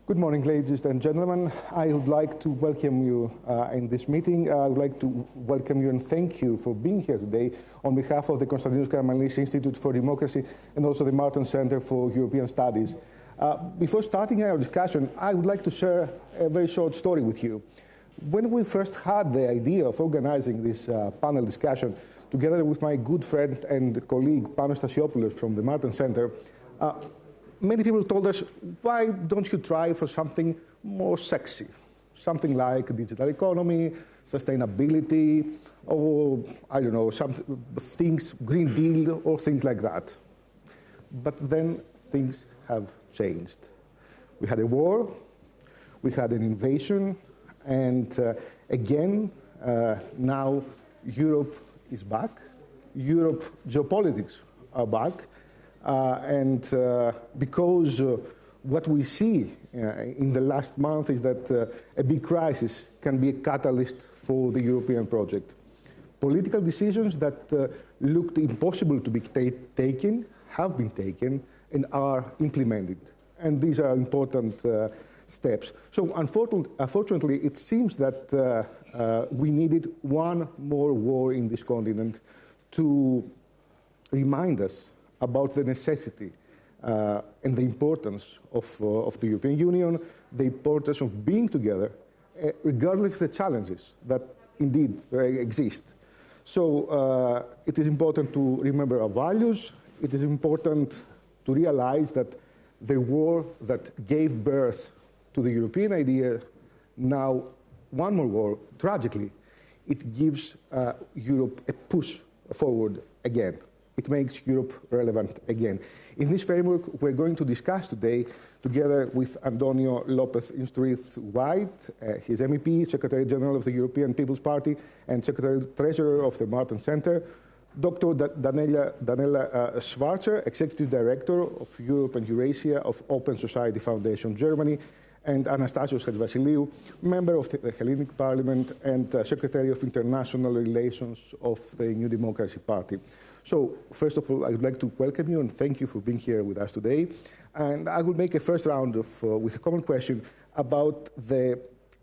Good morning, ladies and gentlemen. I would like to welcome you in this meeting. I would like to welcome you and thank you for being here today on behalf of the Konstantinos Karamanlis Institute for Democracy and also the Martens Center for European Studies. Before starting our discussion, I would like to share a very short story with you. When we first had the idea of organizing this panel discussion, together with my good friend and colleague Anastasios from the Martens Center, many people told us, why don't you try for something more sexy? Something like digital economy, sustainability, or, I don't know, some things, Green Deal, or things like that. But then things have changed. We had a war, we had an invasion, and again, now Europe is back. Europe geopolitics are back. Because what we see in the last month is that a big crisis can be a catalyst for the European project. Political decisions that looked impossible to be taken have been taken and are implemented. And these are important steps. So unfortunately, it seems that we needed one more war in this continent to remind us about the necessity and the importance of the European Union, the importance of being together, regardless of the challenges that indeed exist. So it is important to remember our values. It is important to realize that the war that gave birth to the European idea, now one more war, tragically, it gives Europe a push forward again. It makes Europe relevant again. In this framework, we're going to discuss today, together with Antonio Lopez-Isturiz White, his MEP, Secretary General of the European People's Party, and Secretary Treasurer of the Martens Center, Dr. Daniela Schwarzer, Executive Director of Europe and Eurasia of Open Society Foundation Germany, and Anastasios Chatzivasileiou, member of the Hellenic Parliament and Secretary of International Relations of the New Democracy Party. So, first of all, I would like to welcome you and thank you for being here with us today. And I will make a first round with a common question about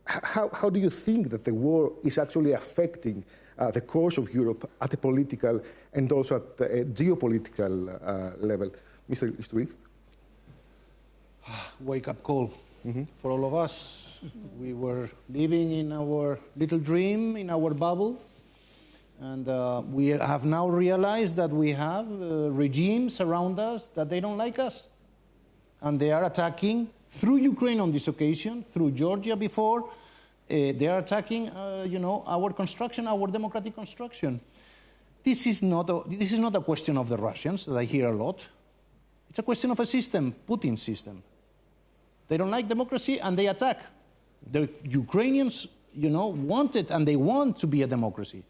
how do you think that the war is actually affecting the course of Europe at a political and also at a geopolitical level? Mr. Isturiz? Wake-up call for all of us. We were living in our little dream, in our bubble. And we have now realized that we have regimes around us that they don't like us. And they are attacking, through Ukraine on this occasion, through Georgia before, they are attacking, our construction, our democratic construction. This is not a question of the Russians, that I hear a lot. It's a question of a system, Putin's system. They don't like democracy and they attack. The Ukrainians, want it and they want to be a democracy.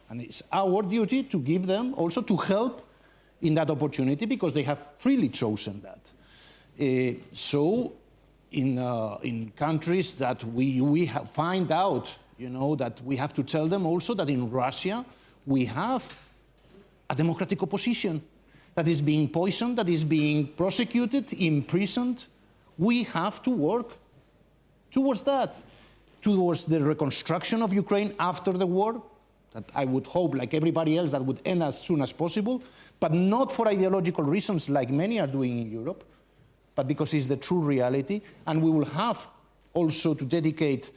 And it's our duty to give them, also to help in that opportunity, because they have freely chosen that. So in countries that we find out, that we have to tell them also that in Russia we have a democratic opposition that is being poisoned, that is being prosecuted, imprisoned. We have to work towards that, towards the reconstruction of Ukraine after the war, that I would hope, like everybody else, that would end as soon as possible, but not for ideological reasons like many are doing in Europe, but because it's the true reality. And we will have also to dedicate,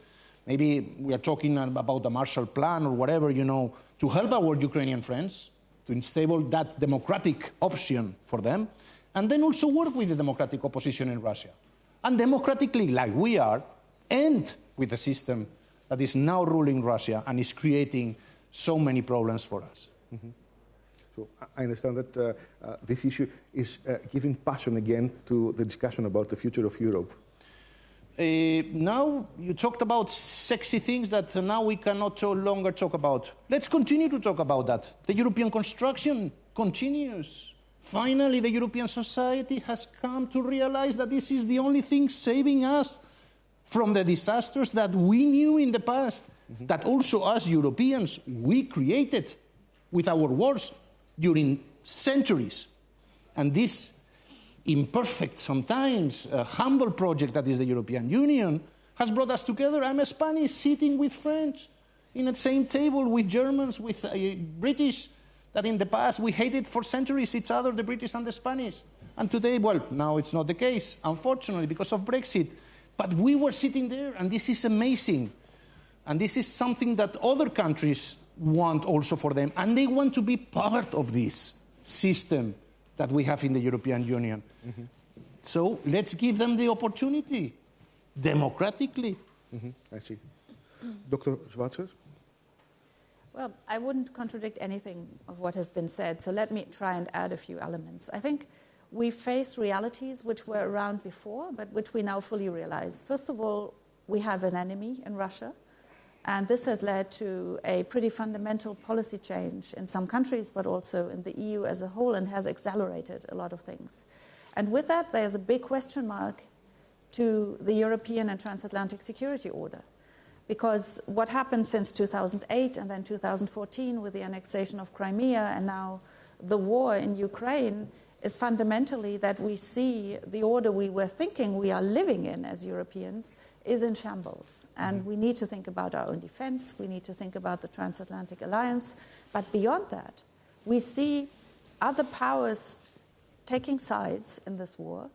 maybe we are talking about the Marshall Plan or whatever, to help our Ukrainian friends, to enable that democratic option for them, and then also work with the democratic opposition in Russia. And democratically, like we are, end with the system that is now ruling Russia and is creating so many problems for us. Mm-hmm. So I understand that this issue is giving passion again to the discussion about the future of Europe. Now you talked about sexy things that now we cannot no longer talk about. Let's continue to talk about that. The European construction continues. Finally, the European society has come to realize that this is the only thing saving us from the disasters that we knew in the past, that also us Europeans, we created with our wars during centuries. And this imperfect sometimes, humble project that is the European Union has brought us together. I'm a Spanish sitting with French in the same table with Germans, with British, that in the past we hated for centuries each other, the British and the Spanish. And today, well, now it's not the case, unfortunately, because of Brexit. But we were sitting there, and this is amazing. And this is something that other countries want also for them. And they want to be part of this system that we have in the European Union. Mm-hmm. So let's give them the opportunity, democratically. I see. Dr. Schwarzer? Well, I wouldn't contradict anything of what has been said, so let me try and add a few elements. I think we face realities which were around before, but which we now fully realize. First of all, we have an enemy in Russia, and this has led to a pretty fundamental policy change in some countries, but also in the EU as a whole, and has accelerated a lot of things. And with that, there's a big question mark to the European and transatlantic security order. Because what happened since 2008 and then 2014 with the annexation of Crimea and now the war in Ukraine is fundamentally that we see the order we were thinking we are living in as Europeans is in shambles. And we need to think about our own defense, we need to think about the transatlantic alliance. But beyond that, we see other powers taking sides in this war.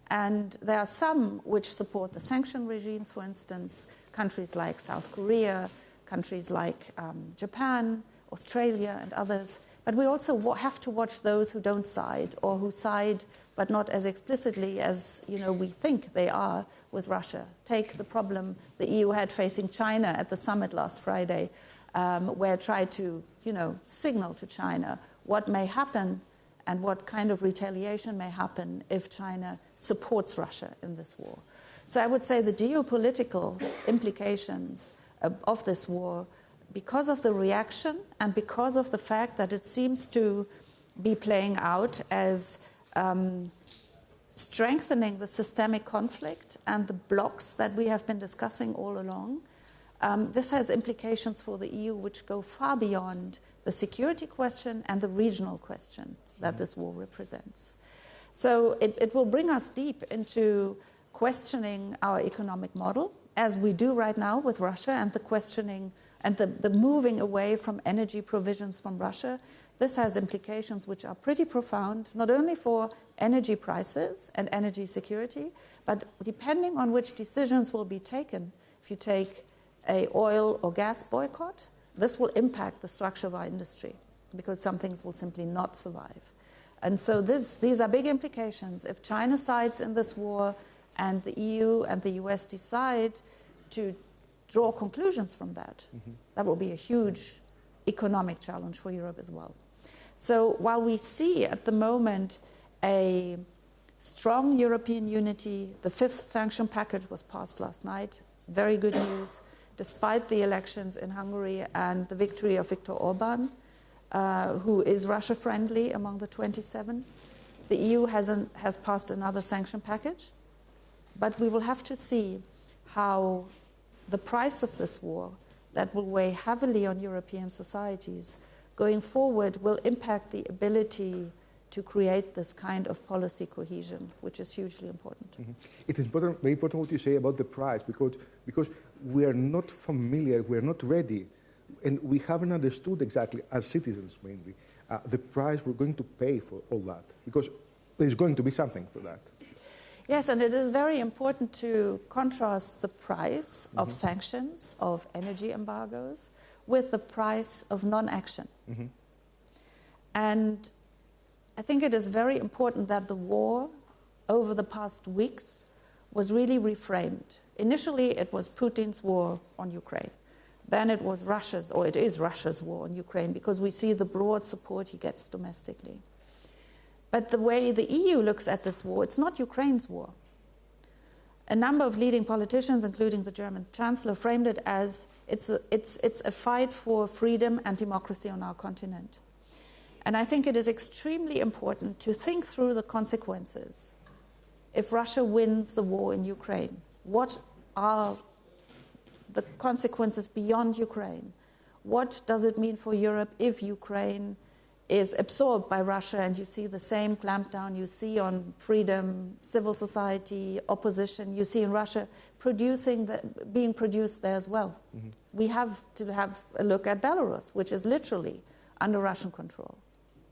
And there are some which support the sanction regimes, for instance, countries like South Korea, countries like Japan, Australia, and others. But we also have to watch those who don't side, or who side but not as explicitly as we think they are with Russia. Take the problem the EU had facing China at the summit last Friday, where it tried to signal to China what may happen and what kind of retaliation may happen if China supports Russia in this war. So I would say the geopolitical implications of this war, because of the reaction and because of the fact that it seems to be playing out as strengthening the systemic conflict and the blocks that we have been discussing all along, this has implications for the EU which go far beyond the security question and the regional question that this war represents. So it will bring us deep into questioning our economic model, as we do right now with Russia, and the questioning and the moving away from energy provisions from Russia. This has implications which are pretty profound, not only for energy prices and energy security, but depending on which decisions will be taken. If you take an oil or gas boycott, this will impact the structure of our industry, because some things will simply not survive. And so these are big implications. If China sides in this war, and the EU and the US decide to draw conclusions from that, that will be a huge economic challenge for Europe as well. So while we see at the moment a strong European unity, the fifth sanction package was passed last night. It's very good news, despite the elections in Hungary and the victory of Viktor Orban, who is Russia-friendly among the 27. The EU has passed another sanction package. But we will have to see how the price of this war, that will weigh heavily on European societies, going forward will impact the ability to create this kind of policy cohesion, which is hugely important. It is very important what you say about the price, because we are not familiar, we are not ready, and we haven't understood exactly, as citizens mainly, the price we're going to pay for all that, because there's going to be something for that. Yes, and it is very important to contrast the price of sanctions, of energy embargoes, with the price of non-action. And I think it is very important that the war over the past weeks was really reframed. Initially, it was Putin's war on Ukraine. Then it was Russia's, or it is Russia's war on Ukraine, because we see the broad support he gets domestically. But the way the EU looks at this war, it's not Ukraine's war. A number of leading politicians, including the German Chancellor, framed it as it's a fight for freedom and democracy on our continent. And I think it is extremely important to think through the consequences. If Russia wins the war in Ukraine, what are the consequences beyond Ukraine? What does it mean for Europe if Ukraine is absorbed by Russia, and you see the same clampdown you see on freedom, civil society, opposition, you see in Russia being produced there as well. Mm-hmm. We have to have a look at Belarus, which is literally under Russian control,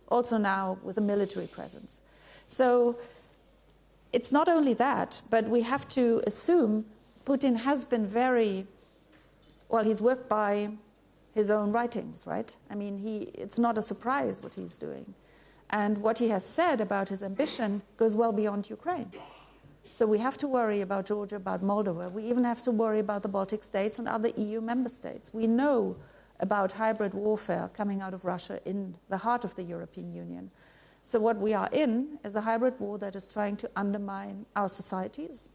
also now with a military presence. So it's not only that, but we have to assume Putin has been he's worked by his own writings, right? I mean, it's not a surprise what he's doing. And what he has said about his ambition goes well beyond Ukraine. So we have to worry about Georgia, about Moldova. We even have to worry about the Baltic states and other EU member states. We know about hybrid warfare coming out of Russia in the heart of the European Union. So what we are in is a hybrid war that is trying to undermine our societies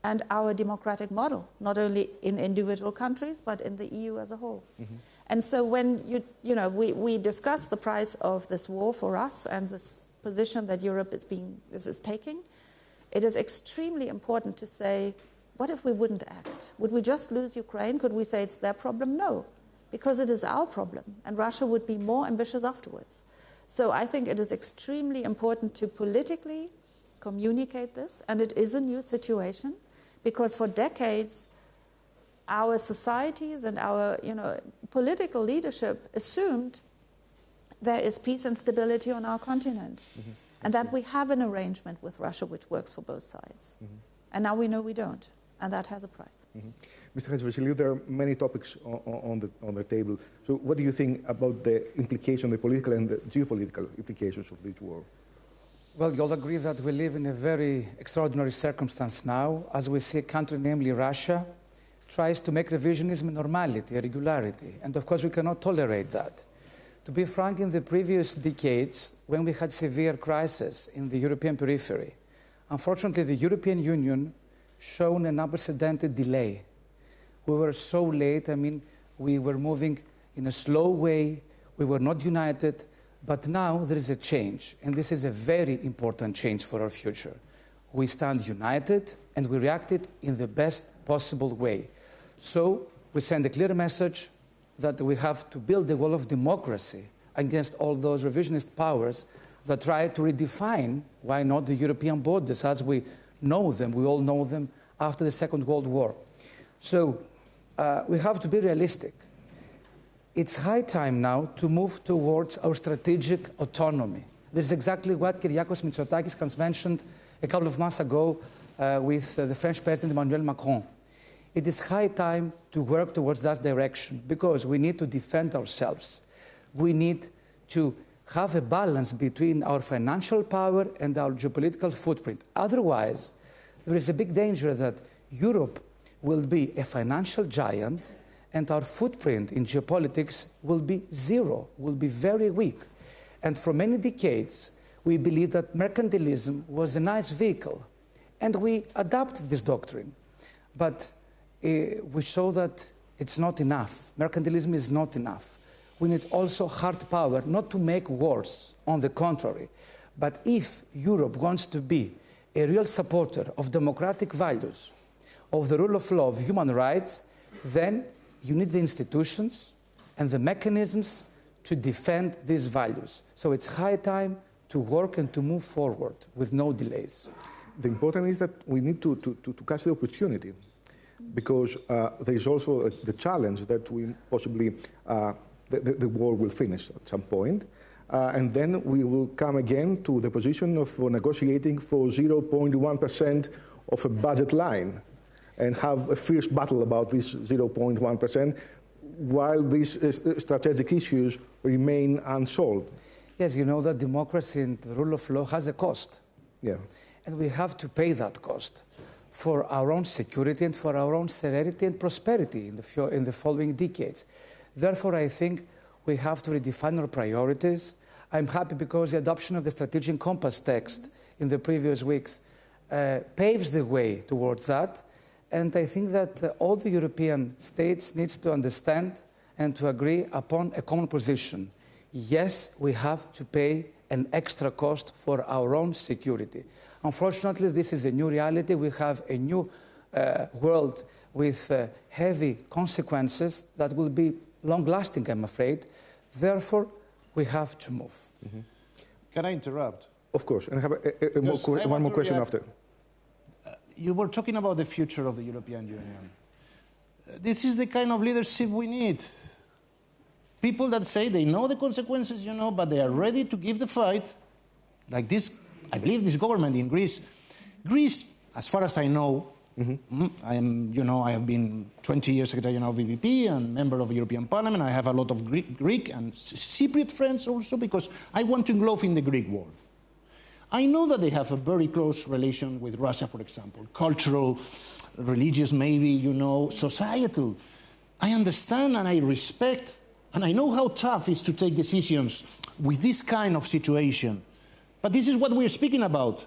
and our democratic model, not only in individual countries, but in the EU as a whole. Mm-hmm. And so when we discuss the price of this war for us and this position that Europe is taking, it is extremely important to say, what if we wouldn't act? Would we just lose Ukraine? Could we say it's their problem? No, because it is our problem, and Russia would be more ambitious afterwards. So I think it is extremely important to politically communicate this, and it is a new situation, because for decades, our societies and our political leadership assumed there is peace and stability on our continent, mm-hmm. and that we have an arrangement with Russia which works for both sides. Mm-hmm. And now we know we don't, and that has a price. Mm-hmm. Mr. Chatzivasileiou, there are many topics on the table. So what do you think about the implication, the political and the geopolitical implications of this war? Well, you'll agree that we live in a very extraordinary circumstance now, as we see a country, namely Russia, tries to make revisionism a normality, a regularity. And of course, we cannot tolerate that. To be frank, in the previous decades, when we had severe crises in the European periphery, unfortunately, the European Union shown an unprecedented delay. We were so late. I mean, we were moving in a slow way. We were not united. But now there is a change, and this is a very important change for our future. We stand united, and we reacted in the best possible way. So we send a clear message that we have to build a wall of democracy against all those revisionist powers that try to redefine, why not, the European borders as we know them. We all know them after the Second World War. So we have to be realistic. It's high time now to move towards our strategic autonomy. This is exactly what Kyriakos Mitsotakis has mentioned a couple of months ago with the French President Emmanuel Macron. It is high time to work towards that direction, because we need to defend ourselves. We need to have a balance between our financial power and our geopolitical footprint. Otherwise, there is a big danger that Europe will be a financial giant and our footprint in geopolitics will be zero, will be very weak. And for many decades, we believed that mercantilism was a nice vehicle, and we adopted this doctrine. But we show that it's not enough. Mercantilism is not enough. We need also hard power, not to make wars, on the contrary. But if Europe wants to be a real supporter of democratic values, of the rule of law, of human rights, then you need the institutions and the mechanisms to defend these values. So it's high time to work and to move forward with no delays. The important is that we need to catch the opportunity, because there is also the challenge that we possibly, the war will finish at some point, and then we will come again to the position of negotiating for 0.1% of a budget line, and have a fierce battle about this 0.1%, while these strategic issues remain unsolved. Yes, you know that democracy and the rule of law has a cost. Yeah. And we have to pay that cost for our own security and for our own serenity and prosperity in the following decades. Therefore, I think we have to redefine our priorities. I'm happy because the adoption of the Strategic Compass text in the previous weeks paves the way towards that. And I think that all the European states need to understand and to agree upon a common position. Yes, we have to pay an extra cost for our own security. Unfortunately, this is a new reality. We have a new world with heavy consequences that will be long-lasting, I'm afraid. Therefore, we have to move. Mm-hmm. Can I interrupt? Of course, and I have one more question after. You were talking about the future of the European Union. This is the kind of leadership we need. People that say they know the consequences, but they are ready to give the fight. Like this, I believe this government in Greece. Greece, as far as I know, I have been 20 years Secretary General of VVP and member of the European Parliament. I have a lot of Greek and Cypriot friends also because I want to engulf in the Greek world. I know that they have a very close relation with Russia, for example, cultural, religious maybe, societal. I understand and I respect, and I know how tough it is to take decisions with this kind of situation. But this is what we're speaking about.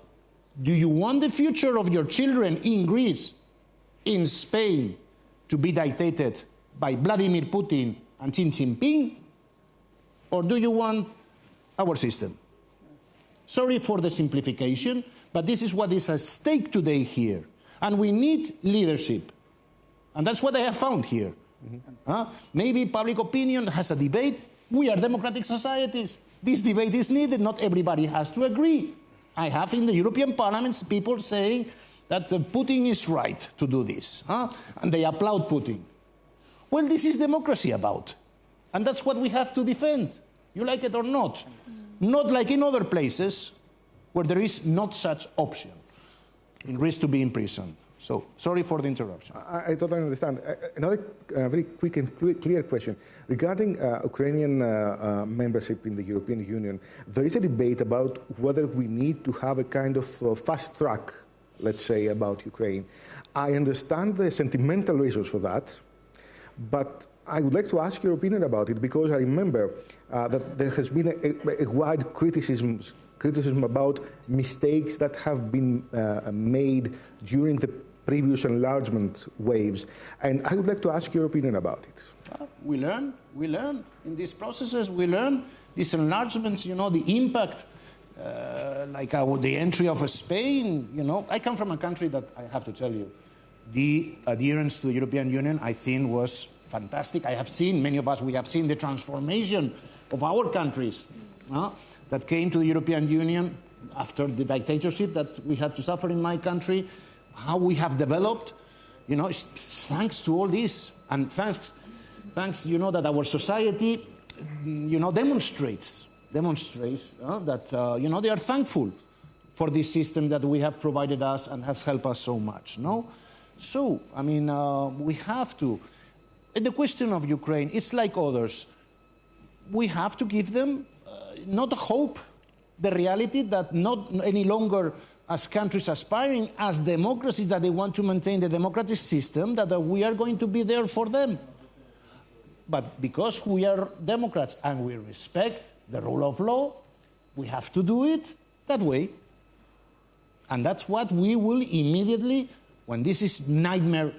Do you want the future of your children in Greece, in Spain, to be dictated by Vladimir Putin and Xi Jinping? Or do you want our system? Sorry for the simplification, but this is what is at stake today here. And we need leadership. And that's what I have found here. Maybe public opinion has a debate. We are democratic societies. This debate is needed. Not everybody has to agree. I have in the European Parliament people saying that Putin is right to do this. And they applaud Putin. Well, this is democracy about. And that's what we have to defend. You like it or not. Not like in other places where there is not such option, in risk to be imprisoned. So, sorry for the interruption. I totally understand. Another very quick and clear question. Regarding Ukrainian membership in the European Union, there is a debate about whether we need to have a kind of fast track, let's say, about Ukraine. I understand the sentimental reasons for that, but I would like to ask your opinion about it, because I remember that there has been a wide criticism about mistakes that have been made during the previous enlargement waves. And I would like to ask your opinion about it. We learn in these processes. We learn these enlargements, the impact, the entry of Spain. I come from a country that, I have to tell you, the adherence to the European Union, I think, was fantastic. I have seen, many of us, we have seen the transformation of our countries that came to the European Union after the dictatorship that we had to suffer in my country, how we have developed, it's thanks to all this, and thanks, that our society, demonstrates that, they are thankful for this system that we have provided us and has helped us so much, no? So, we have to. And the question of Ukraine, it's like others. We have to give them not hope, the reality that not any longer as countries aspiring as democracies, that they want to maintain the democratic system, that we are going to be there for them. But because we are Democrats and we respect the rule of law, we have to do it that way. And that's what we will immediately, when this is nightmare,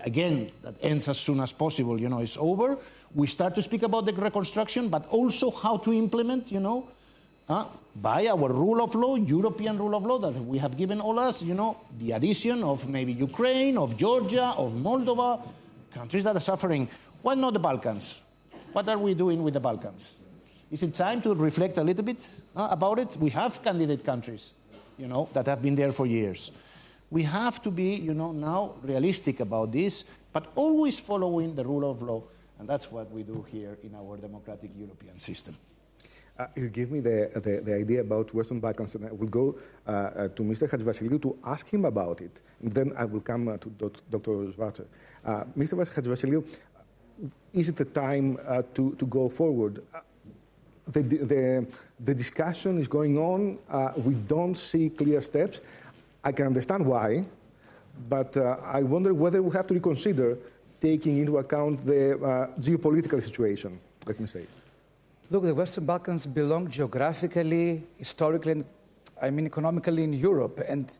again, that ends as soon as possible, is over, we start to speak about the reconstruction, but also how to implement, by our rule of law, European rule of law that we have given all us, the addition of maybe Ukraine, of Georgia, of Moldova, countries that are suffering. Why not the Balkans? What are we doing with the Balkans? Is it time to reflect a little bit about it? We have candidate countries, that have been there for years. We have to be, now realistic about this, but always following the rule of law. And that's what we do here in our democratic European system. You give me the idea about Western Balkans, and I will go to Mr. Chatzivasileiou to ask him about it. And then I will come to Dr. Schwarzer. Mr. Chatzivasileiou, is it the time to go forward? The discussion is going on. We don't see clear steps. I can understand why, but I wonder whether we have to reconsider taking into account the geopolitical situation, let me say. Look, the Western Balkans belong geographically, historically, and economically in Europe. And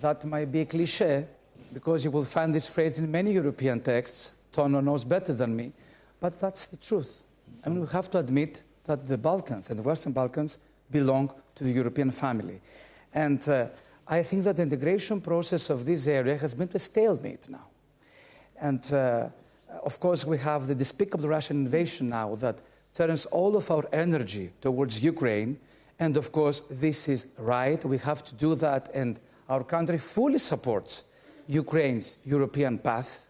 that might be a cliche, because you will find this phrase in many European texts. Tono knows better than me. But that's the truth. We have to admit that the Balkans and the Western Balkans belong to the European family. And I think that the integration process of this area has been to a stalemate now. And of course, we have the despicable Russian invasion now that turns all of our energy towards Ukraine. And of course, this is right. We have to do that. And our country fully supports Ukraine's European path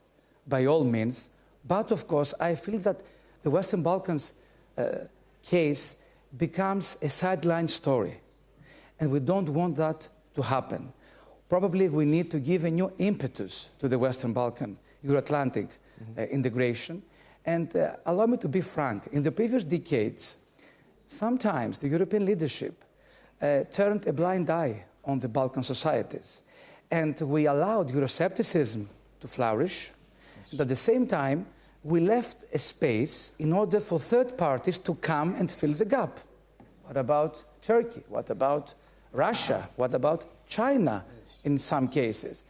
by all means. But of course, I feel that the Western Balkans case becomes a sideline story. And we don't want that to happen. Probably we need to give a new impetus to the Western Balkan Euro-Atlantic integration. And allow me to be frank, in the previous decades, sometimes the European leadership turned a blind eye on the Balkan societies. And we allowed Euroscepticism to flourish. Yes. And at the same time, we left a space in order for third parties to come and fill the gap. What about Turkey? What about Russia? What about China in some cases?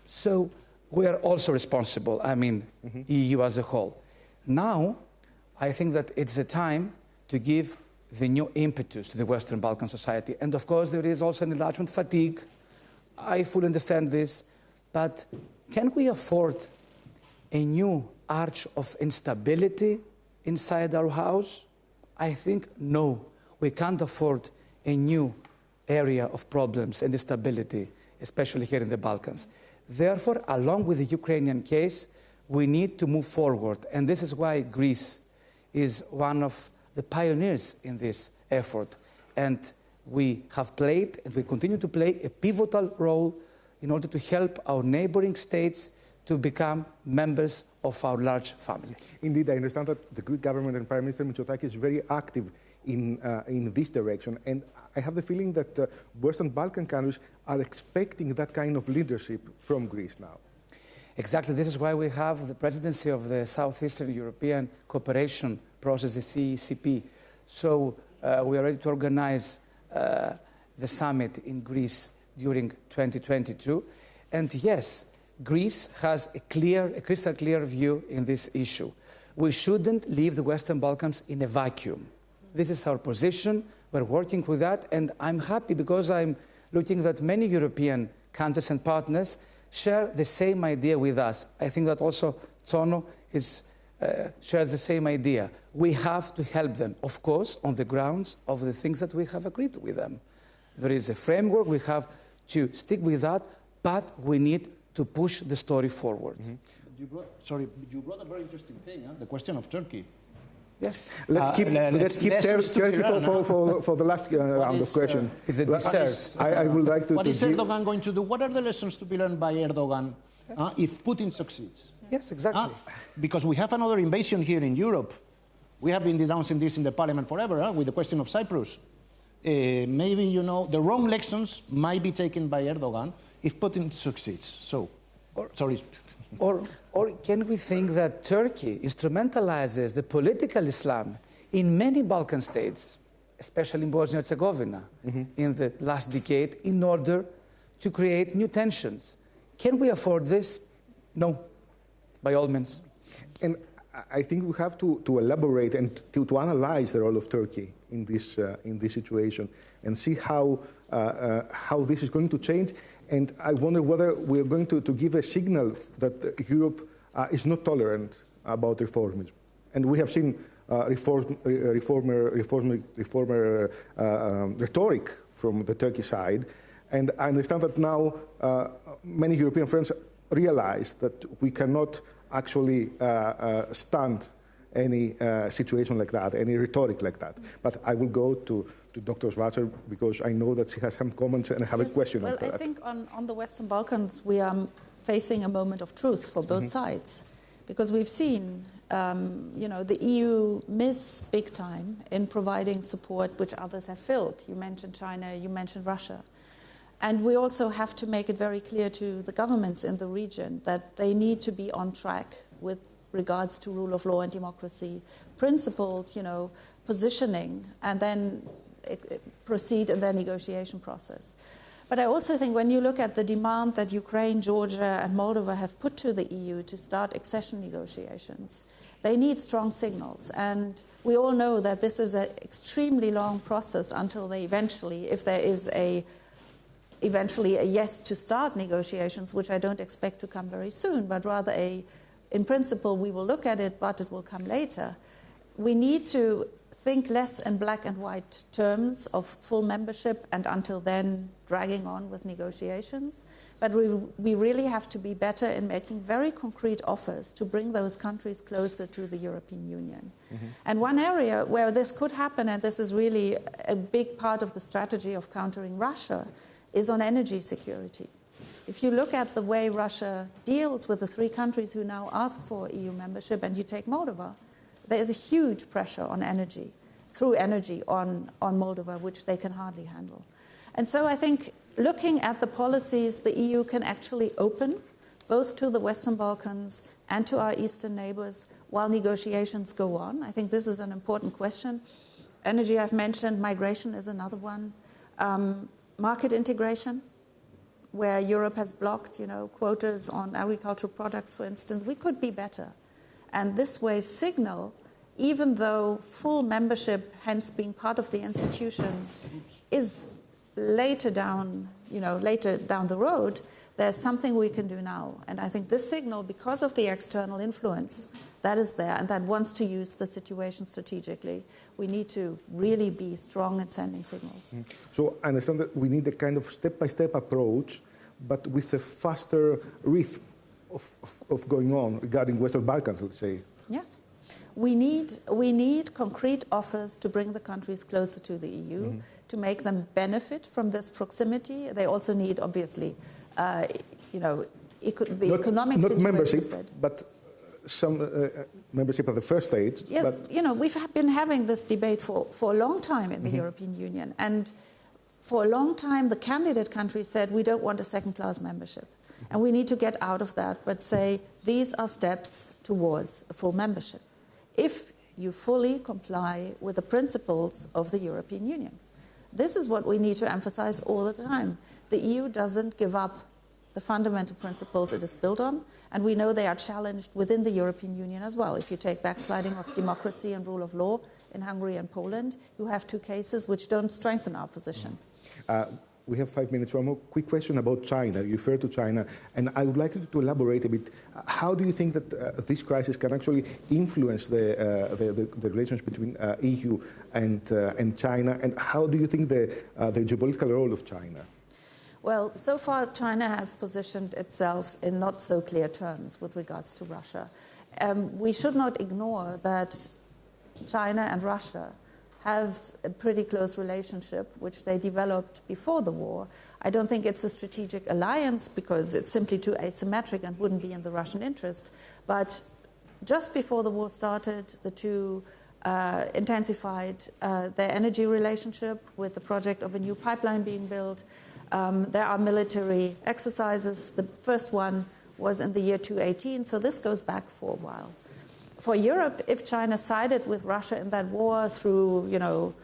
So we are also responsible, EU as a whole. Now, I think that it's the time to give the new impetus to the Western Balkan society. And of course, there is also an enlargement fatigue. I fully understand this. But can we afford a new arch of instability inside our house? I think no. We can't afford a new area of problems and instability, especially here in the Balkans. Therefore, along with the Ukrainian case, we need to move forward. And this is why Greece is one of the pioneers in this effort. And we have played, and we continue to play, a pivotal role in order to help our neighboring states to become members of our large family. Indeed, I understand that the Greek government and Prime Minister Mitsotakis is very active in this direction. And I have the feeling that Western Balkan countries are expecting that kind of leadership from Greece now. Exactly. This is why we have the presidency of the Southeastern European Cooperation Process, the CECP. So we are ready to organize the summit in Greece during 2022. And yes, Greece has a crystal clear view in this issue. We shouldn't leave the Western Balkans in a vacuum. This is our position. We're working with that. And I'm happy because I'm looking that many European countries and partners share the same idea with us. I think that also Tsono shares the same idea. We have to help them, of course, on the grounds of the things that we have agreed with them. There is a framework, we have to stick with that, but we need to push the story forward. Mm-hmm. You brought a very interesting thing, the question of Turkey. Yes. Let's keep Turkey for the last round of questions. It's a dessert. I would like to... What is Erdogan going to do? What are the lessons to be learned by Erdogan if Putin succeeds? Yes, exactly. Because we have another invasion here in Europe. We have been denouncing this in the parliament forever with the question of Cyprus. Maybe, the wrong lessons might be taken by Erdogan if Putin succeeds. So, sorry. Or can we think that Turkey instrumentalizes the political Islam in many Balkan states, especially in Bosnia and Herzegovina, in the last decade, in order to create new tensions? Can we afford this? No, by all means. And I think we have to elaborate and to analyze the role of Turkey in this situation and see how this is going to change. And I wonder whether we're going to give a signal that Europe is not tolerant about reformism. And we have seen reformer rhetoric from the Turkish side. And I understand that now many European friends realize that we cannot actually stand any situation like that, any rhetoric like that. But I will go to Dr. Schwarzer, because I know that she has some comments and I have a question after that. Well, I think on the Western Balkans, we are facing a moment of truth for both sides. Because we've seen, the EU miss big time in providing support which others have filled. You mentioned China, you mentioned Russia. And we also have to make it very clear to the governments in the region that they need to be on track with regards to rule of law and democracy, principled, positioning, and then proceed in their negotiation process. But I also think when you look at the demand that Ukraine, Georgia, and Moldova have put to the EU to start accession negotiations, they need strong signals. And we all know that this is an extremely long process until they eventually, if there is eventually a yes to start negotiations, which I don't expect to come very soon, but rather in principle, we will look at it, but it will come later. We need to think less in black and white terms of full membership and until then dragging on with negotiations. But we really have to be better in making very concrete offers to bring those countries closer to the European Union. Mm-hmm. And one area where this could happen, and this is really a big part of the strategy of countering Russia, is on energy security. If you look at the way Russia deals with the three countries who now ask for EU membership, and you take Moldova, there is a huge pressure on energy, through energy on Moldova, which they can hardly handle. And so I think looking at the policies the EU can actually open, both to the Western Balkans and to our eastern neighbors, while negotiations go on. I think this is an important question. Energy I've mentioned, migration is another one. Market integration, where Europe has blocked, quotas on agricultural products, for instance. We could be better. And this way signal, even though full membership, hence being part of the institutions, is later down the road, there's something we can do now. And I think this signal, because of the external influence that is there and that wants to use the situation strategically, we need to really be strong in sending signals. Mm-hmm. So I understand that we need a kind of step-by-step approach, but with a faster rhythm of going on regarding Western Balkans, let's say. Yes. We need concrete offers to bring the countries closer to the EU, mm-hmm. to make them benefit from this proximity. They also need, obviously, economic situation. Not membership, but some membership at the first stage. Yes, we've been having this debate for a long time in the mm-hmm. European Union. And for a long time, the candidate countries said, we don't want a second-class membership. And we need to get out of that, but say, these are steps towards a full membership, if you fully comply with the principles of the European Union. This is what we need to emphasize all the time. The EU doesn't give up the fundamental principles it is built on, and we know they are challenged within the European Union as well. If you take backsliding of democracy and rule of law in Hungary and Poland, you have two cases which don't strengthen our position. We have 5 minutes. One more quick question about China. You refer to China, and I would like you to elaborate a bit. How do you think that this crisis can actually influence the relations between EU and China, and how do you think the geopolitical role of China? Well, so far China has positioned itself in not so clear terms with regards to Russia. We should not ignore that China and Russia have a pretty close relationship, which they developed before the war. I don't think it's a strategic alliance because it's simply too asymmetric and wouldn't be in the Russian interest. But just before the war started, the two intensified their energy relationship with the project of a new pipeline being built. There are military exercises. The first one was in the year 2018, so this goes back for a while. For Europe, if China sided with Russia in that war through,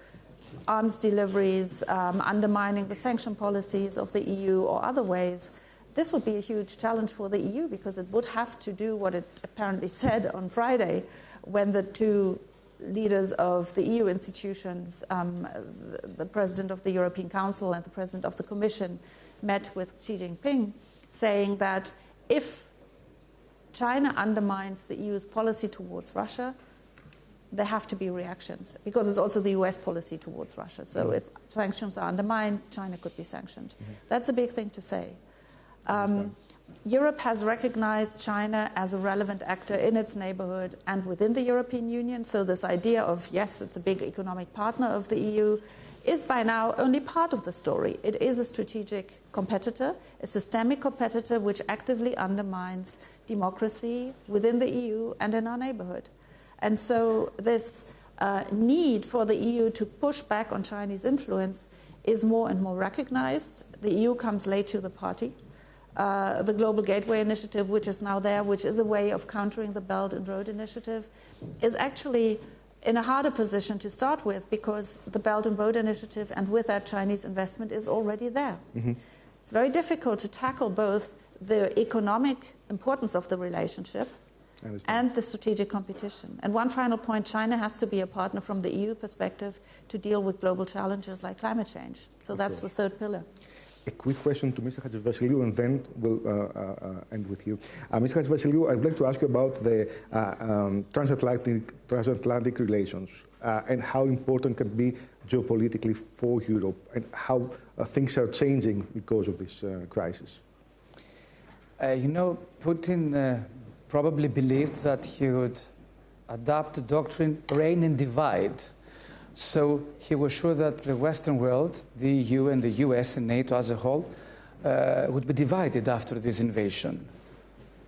arms deliveries, undermining the sanction policies of the EU or other ways, this would be a huge challenge for the EU because it would have to do what it apparently said on Friday when the two leaders of the EU institutions, the President of the European Council and the President of the Commission, met with Xi Jinping, saying that if China undermines the EU's policy towards Russia, there have to be reactions, because it's also the US policy towards Russia. So if sanctions are undermined, China could be sanctioned. Mm-hmm. That's a big thing to say. Europe has recognized China as a relevant actor in its neighborhood and within the European Union. So this idea of, yes, it's a big economic partner of the EU, is by now only part of the story. It is a strategic competitor, a systemic competitor which actively undermines democracy within the EU and in our neighborhood. And so this need for the EU to push back on Chinese influence is more and more recognized. The EU comes late to the party. The Global Gateway Initiative, which is now there, which is a way of countering the Belt and Road Initiative, is actually in a harder position to start with because the Belt and Road Initiative and with that Chinese investment is already there. Mm-hmm. It's very difficult to tackle both the economic importance of the relationship and the strategic competition. And one final point, China has to be a partner from the EU perspective to deal with global challenges like climate change. So that's the third pillar. A quick question to Mr. Chatzivasileiou, and then we'll end with you. Mr. Chatzivasileiou, I'd like to ask you about the transatlantic relations. and how important can be geopolitically for Europe, and how things are changing because of this crisis? You know, Putin probably believed that he would adopt the doctrine reign and divide. So he was sure that the Western world, the EU and the US and NATO as a whole, would be divided after this invasion.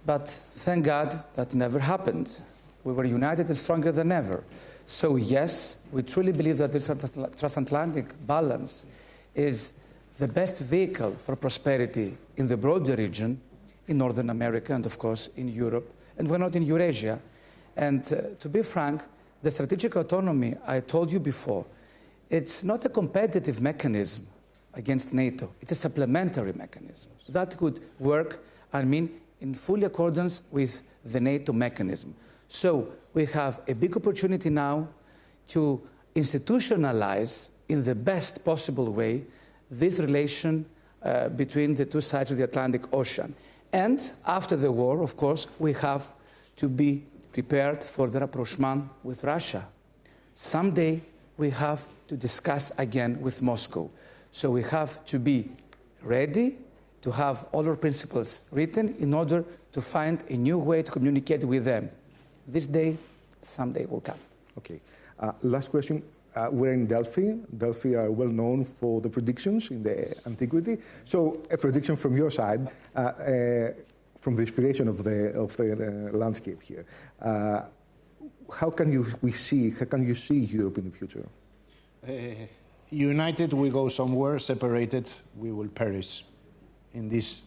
But thank God that never happened. We were united and stronger than ever. So yes, we truly believe that this transatlantic balance is the best vehicle for prosperity in the broader region, in Northern America and of course in Europe, and why not in Eurasia. And to be frank, the strategic autonomy I told you before, it's not a competitive mechanism against NATO, it's a supplementary mechanism. That could work, I mean, in full accordance with the NATO mechanism. So we have a big opportunity now to institutionalize in the best possible way this relation between the two sides of the Atlantic Ocean. And after the war, of course, we have to be prepared for the rapprochement with Russia. Someday we have to discuss again with Moscow. So we have to be ready to have all our principles written in order to find a new way to communicate with them. This day, someday will come. Okay. Last question. We're in Delphi. Delphi are well known for the predictions in the antiquity. So a prediction from your side, from the inspiration of the landscape here. How can you see Europe in the future? United, we go somewhere. Separated, we will perish in this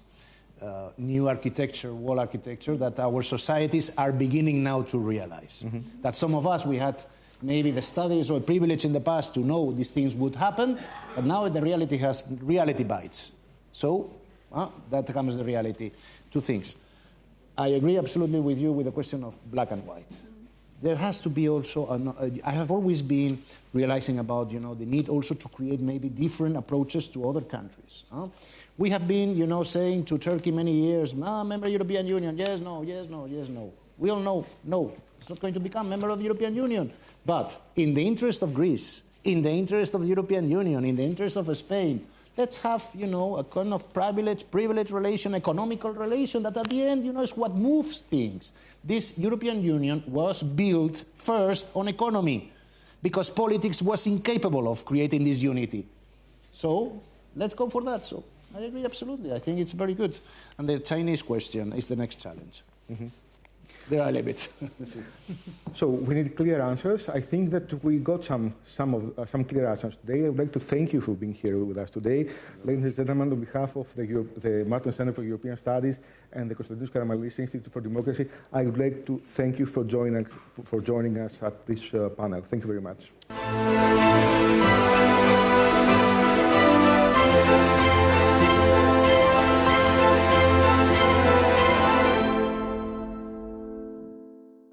new architecture, wall architecture, that our societies are beginning now to realize. Mm-hmm. That some of us, we had maybe the studies or privilege in the past to know these things would happen, but now the reality bites. So that comes the reality. Two things. I agree absolutely with you with the question of black and white. There has to be also, I have always been realizing about, the need also to create maybe different approaches to other countries. We have been, saying to Turkey many years, member of the European Union, yes, no, yes, no, yes, no. We all know, no, it's not going to become member of the European Union. But in the interest of Greece, in the interest of the European Union, in the interest of Spain, let's have, a kind of privilege relation, economical relation that at the end, is what moves things. This European Union was built first on economy because politics was incapable of creating this unity. So let's go for that. So I agree absolutely. I think it's very good. And the Chinese question is the next challenge. Mm-hmm. There I leave it. So we need clear answers. I think that we got some clear answers today. I would like to thank you for being here with us today. Ladies and gentlemen, on behalf of the Martens Center for European Studies and the Konstantinos Karamanlis Institute for Democracy, I would like to thank you for joining us at this panel. Thank you very much.